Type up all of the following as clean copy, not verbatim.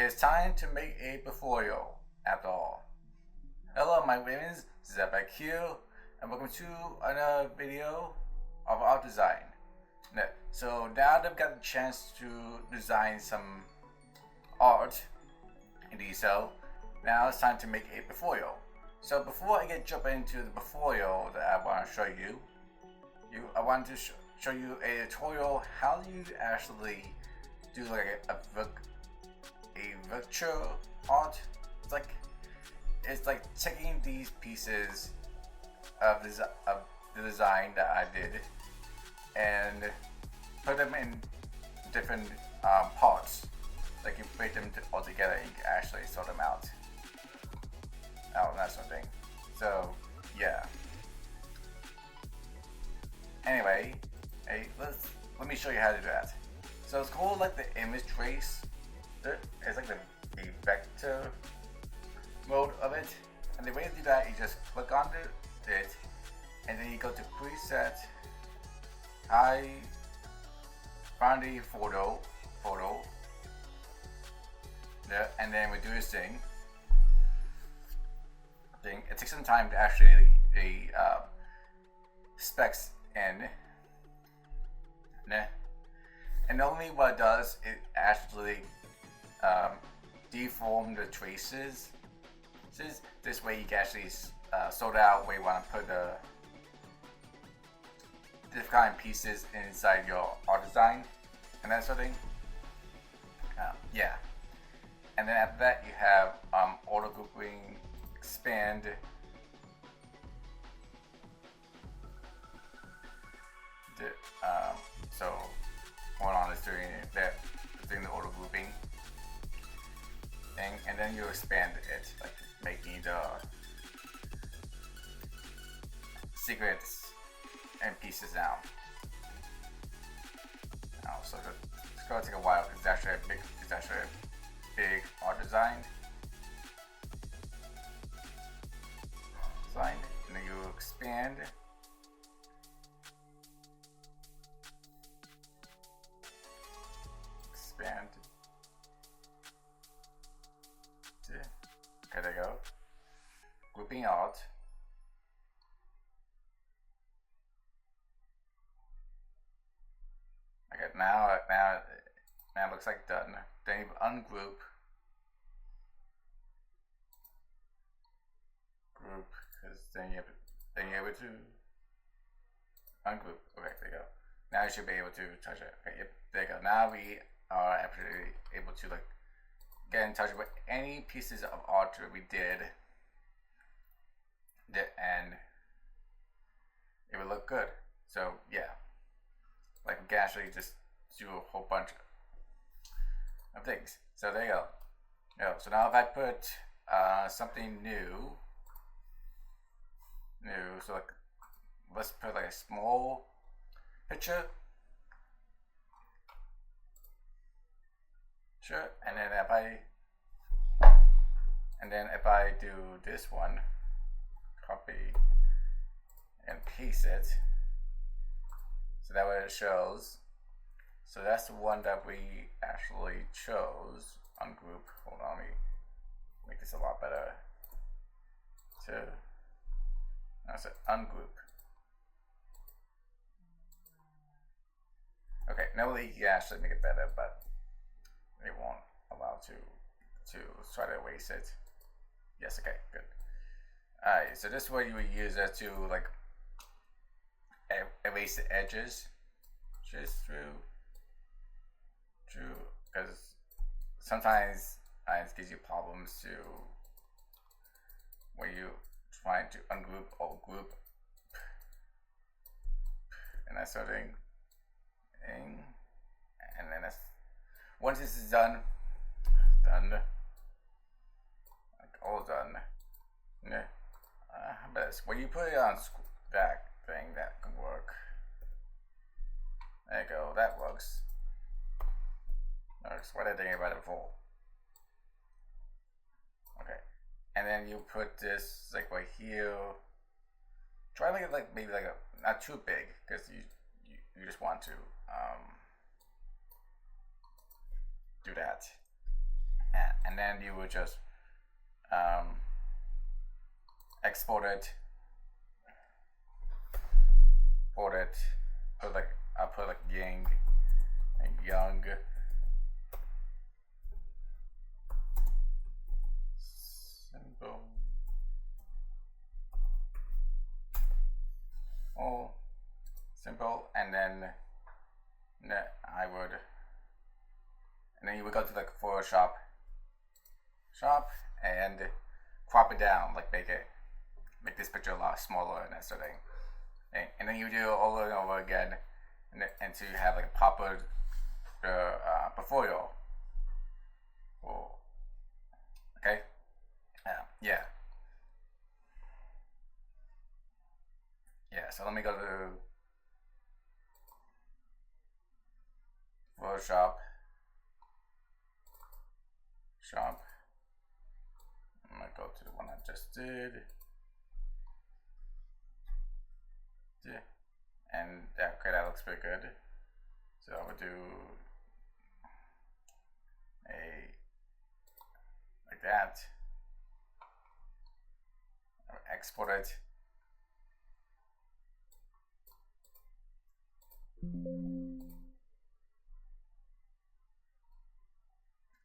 It's time to make a tutorial after all. Hello, my name is ZebekQ, and welcome to another video of art design. So now that I've got the chance to design some art in detail, now it's time to make a tutorial. So before I jump into the tutorial that I want to show you, I want to show you a tutorial how you actually do like a virtual art. It's like taking these pieces of the design that I did and put them in different parts. Like you put them all together and you can actually sort them out. That sort of thing. So yeah. Anyway, let me show you how to do that. So it's called like the image trace. It's like the vector mode of it, and the way to do that, you just click on it, and then you go to preset. I find a photo, and then we do this thing. It takes some time to actually specs in. And normally what it does, it actually deform the traces. This way you can actually sort out where you want to put the different kind of pieces inside your art design and that sort of thing. Yeah. And then after that you have auto grouping, expand. So hold on, it's doing that. It's doing the auto grouping thing, and then you expand it, like making the secrets and pieces now. So it's gonna take a while because it's actually a big art design. And then you expand. Okay, there you go. Grouping out. Okay, now it looks like done. Then you ungroup. Group, because then you're able to ungroup. Okay, there you go. Now you should be able to touch it. Okay, yep, there you go. Now we are actually able to like get in touch with any pieces of art that we did, and it would look good. So yeah, like we can actually just do a whole bunch of things. So there you go. So now if I put something new, so like let's put like a small picture. Sure, and then if I do this one, copy and paste it, so that way it shows. So that's the one that we actually chose. Ungroup. Hold on, let me make this a lot better. That's it. Ungroup. Okay, normally you can actually make it better, but it won't allow to try to erase it. Yes, okay, good. Alright, so this is what you would use it to like erase the edges just through, because sometimes it gives you problems to when you trying to ungroup or group and that sort of thing. And then once this is done, like all done. But when you put it on that thing, that can work. There you go, that works. What I think about it before. Okay, and then you put this like right here. Try to make it like maybe like not too big, because you just want to do that. then you would just export it, put like I'll put like Yang and Young simple simple, and then I would, and then you would go to like Photoshop and crop it down, like make this picture a lot smaller and that sort of thing. And then you do it all over again until you have like a proper portfolio. Cool. Okay. Yeah. So let me go to Photoshop. I'm gonna go to the one I just did. And okay, that looks pretty good. So I would do like that. I would export it.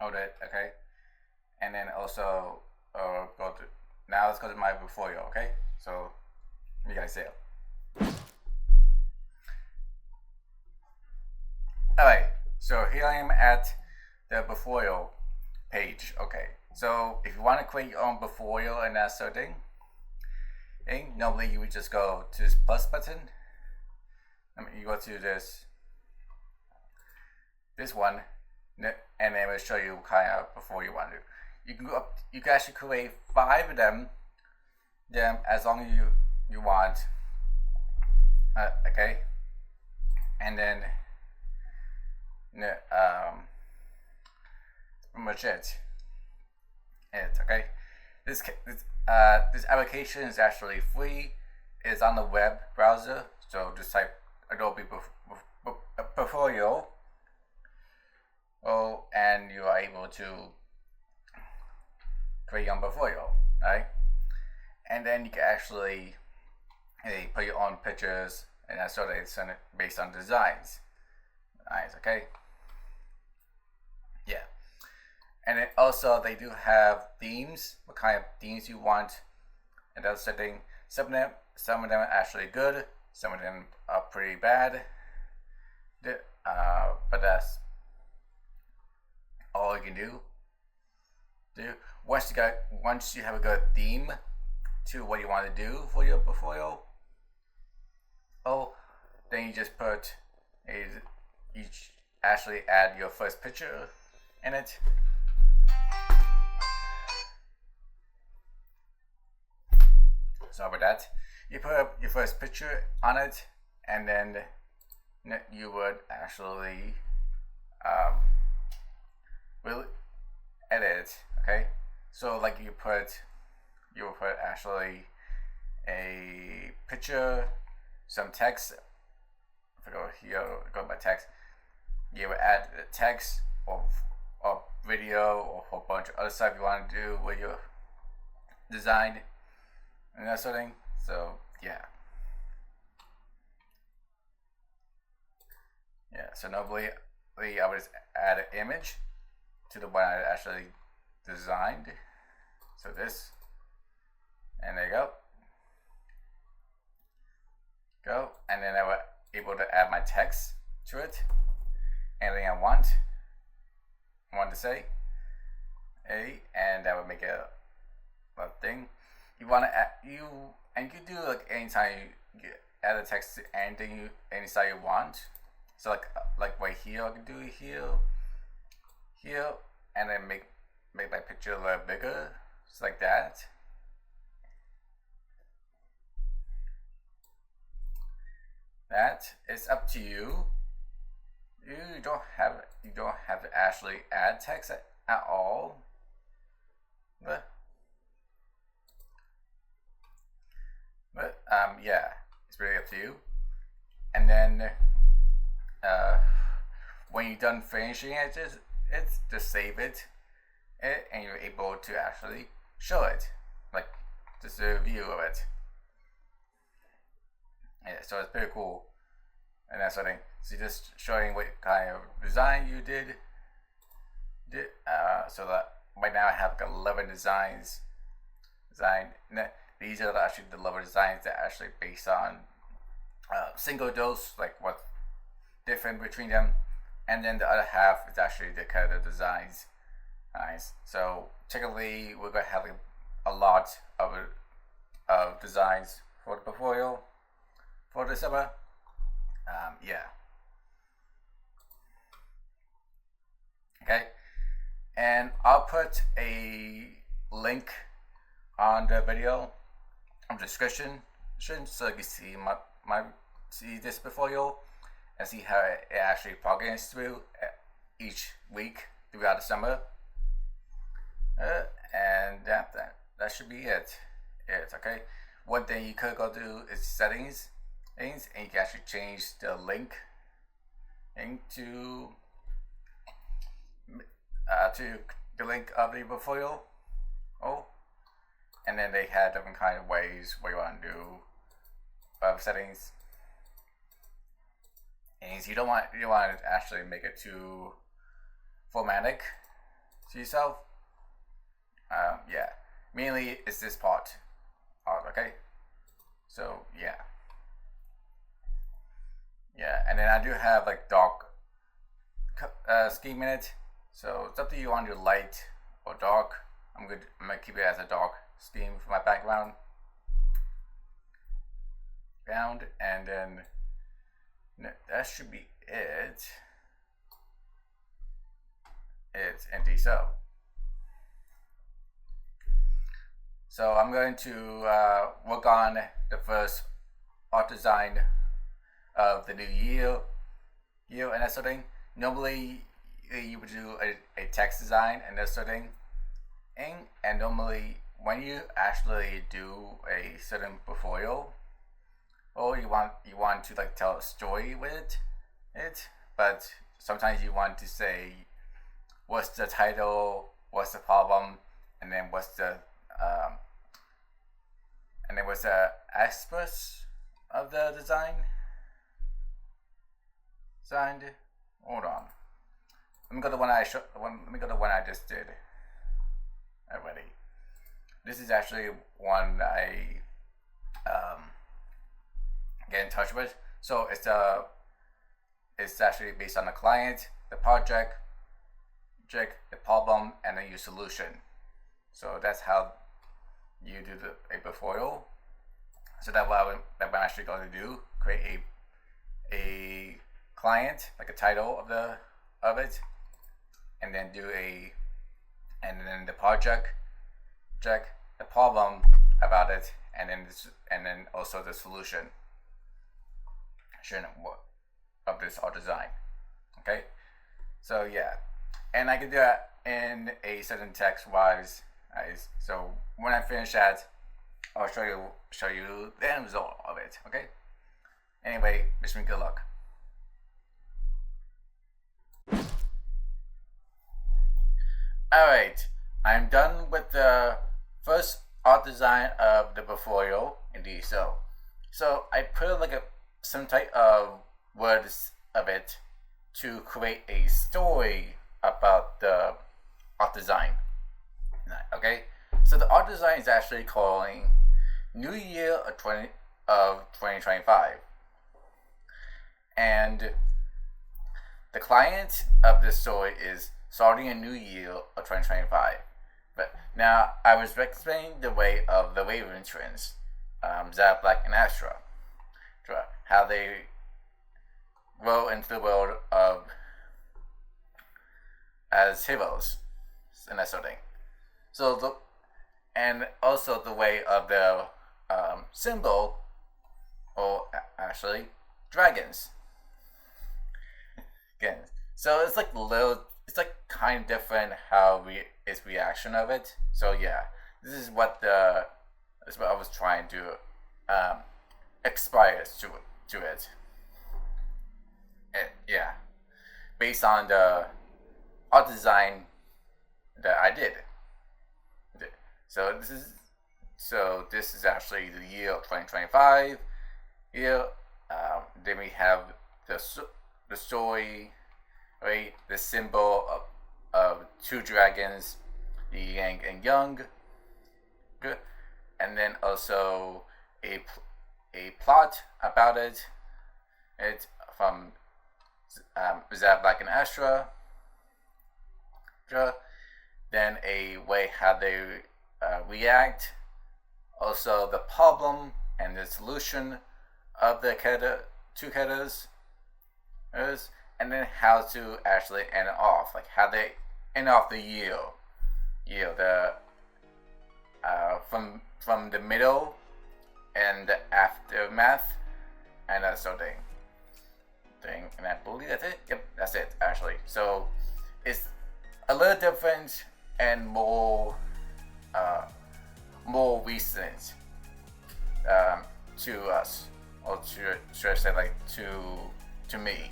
Hold it, okay. And then also now let's go to my portfolio, okay? So you guys see it. Alright, so here I am at the portfolio page. Okay, so if you want to create your own portfolio and that sort of thing, normally you would just go to this plus button. You go to this one, and then it will show you what kind of portfolio you want to do. You can go up. You can actually create 5 of them as long as you want. Okay, and then pretty much it. Okay. This application is actually free. It's on the web browser, so just type Adobe Portfolio. And you are able to create your own portfolio, right? And then you can actually put your own pictures and that sort of thing based on designs. Nice, okay? Yeah. And then also they do have themes, what kind of themes you want, and that sort of thing. Some of them are actually good, some of them are pretty bad. But that's all you can do. Once you have a good theme to what you want to do for your portfolio, then you just actually add your first picture in it. Sorry about that. You put up your first picture on it, and then you would actually really edit it. Okay, so like you would put actually a picture, some text. If I go here, go to my text. You would add the text or video or a whole bunch of other stuff you want to do with your design and that sort of thing. So yeah. So normally I would just add an image to the one I actually designed. So this, and there you go. And then I was able to add my text to it. Anything I want to say, and that would make it a thing. You want to add, you can do like anytime you add a text to anything any style you want. So like right here, I can do it here, and then make my picture a little bigger, just like that. That is up to you. You don't have to actually add text at all. But yeah, it's really up to you. And then when you're done finishing it, just save it, and you to actually show it, like just a view of it. Yeah, so it's pretty cool, and that sort of thing. So just showing what kind of design you did. So that right now I have like 11 designs. These are actually the 11 designs that are actually based on single dose, like what's different between them, and then the other half is actually the kind of designs. Nice. So technically, we're gonna have like a lot of designs for the portfolio for the summer. Yeah. Okay. And I'll put a link on the video in the description so you can see see this portfolio and see how it actually progresses through each week throughout the summer. And that should be it. Okay. One thing you could go do is settings, and you can actually change the link into to the link of the portfolio. And then they have different kind of ways where you want to do settings. And you don't want to actually make it too formatic to yourself. Yeah, mainly it's this part. Okay, so yeah, and then I do have like dark scheme in it. So it's up to you on your light or dark. I'm gonna keep it as a dark scheme for my background. And then that should be it. It's empty. So I'm going to work on the first art design of the new year and that sort of thing. Normally you would do a text design and that sort of thing. And normally when you actually do a certain portfolio, or you want to like tell a story with it, but sometimes you want to say what's the title, what's the problem, and then what's the aspects of the design. Hold on. Let me go to the one I just did already. This is actually one I get in touch with. So it's actually based on the client, the project, the problem, and then your solution. So that's how you do a portfolio. So that's what I'm actually going to do: create a client, like a title of it, and then and then the project, the problem about it, and then also the solution of this art design. Okay, so yeah, and I can do that in a certain text wise. So when I finish that, I'll show you the end result of it. Okay. Anyway, wish me good luck. Alright, I'm done with the first art design of the portfolio. Indeed, so I put like some type of words of it to create a story about the art design. Okay, so the art design is actually calling New Year of 2025, and the client of this story is starting a new year of 2025. But now I was explaining the way of the Raven twins, Zach Black and Astra, how they grow into the world of as heroes and that sort of thing. So and also the way of the symbol, or actually dragons. Again, so it's like kind of different how its reaction of it. So yeah, this is what I was trying to expire to it. Yeah, based on the art design that I did. this is actually the year of 2025. Here, then we have the story, right? The symbol of two dragons, the Yang and Young. Good. And then also a plot about it. It's from Zap Black and Astra. Then a way how they react. Also the problem and the solution of the two characters. And then how to actually end it off, like how they end off the year. From the middle and the aftermath and that sort of thing. And I believe that's it. Yep, that's it actually. So it's a little different and more recent to us, or should I say like to me.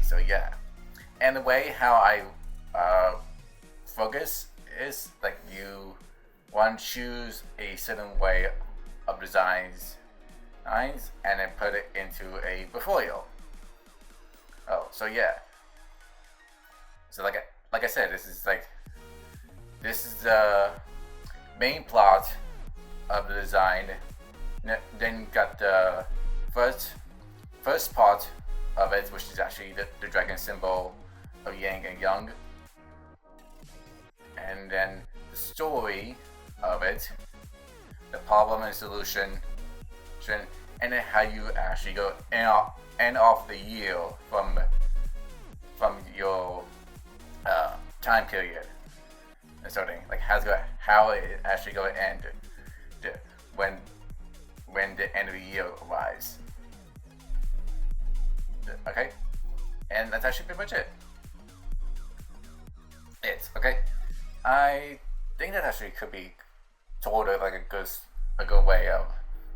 So yeah, and the way how I focus is like you want to choose a certain way of designs and then put it into a portfolio. Oh, so yeah. So like I said, this is the main plot of the design. Then you got the first part of it, which is actually the dragon symbol of Yang and Young. And then the story of it, the problem and solution, and then how you actually go end off the year from your time period and sort of thing. Like how it actually going to end when the end of the year arrives. Okay, and that's actually pretty much it. Okay. I think that actually could be told like a good way of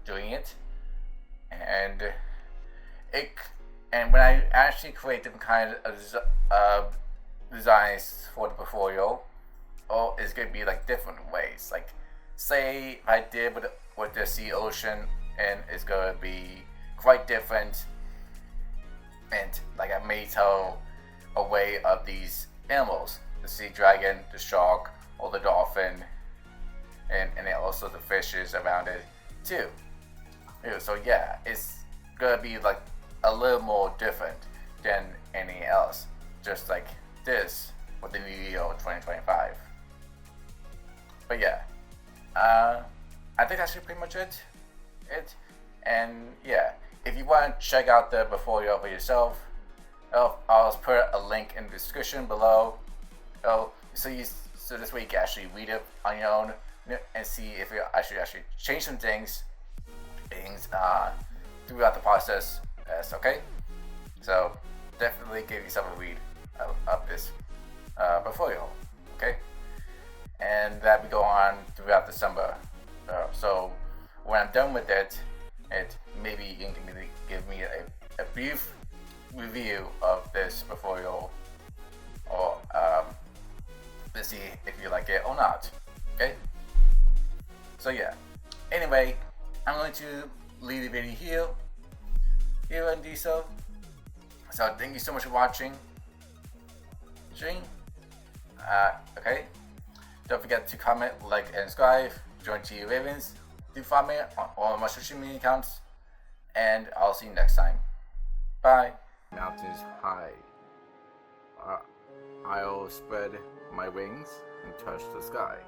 doing it, and when I actually create different kinds of designs for the portfolio, it's gonna be like different ways. Like say if I did with the sea ocean, and it's gonna be quite different, and like I may tell a way of these animals. The sea dragon, the shark, or the dolphin, and then also the fishes around it too. So yeah, it's gonna be like a little more different than anything else. Just like this with the new year of 2025. But yeah, I think that's pretty much it. And yeah, if you want to check out the portfolio for yourself, I'll put a link in the description below. So this way you can actually read it on your own and see if you actually change some things throughout the process. Okay, so definitely give yourself a read of this portfolio. Okay, and that will go on throughout December. So when I'm done with it, maybe you can give me a brief review of this portfolio, or to see if you like it or not. Okay, so yeah, anyway, I'm going to leave the video here and do so. So thank you so much for watching. Okay, don't forget to comment, like, and subscribe. Join T Ravens. Do follow me on all my social media accounts, and I'll see you next time. Bye. Mountains high. I'll spread my wings and touch the sky.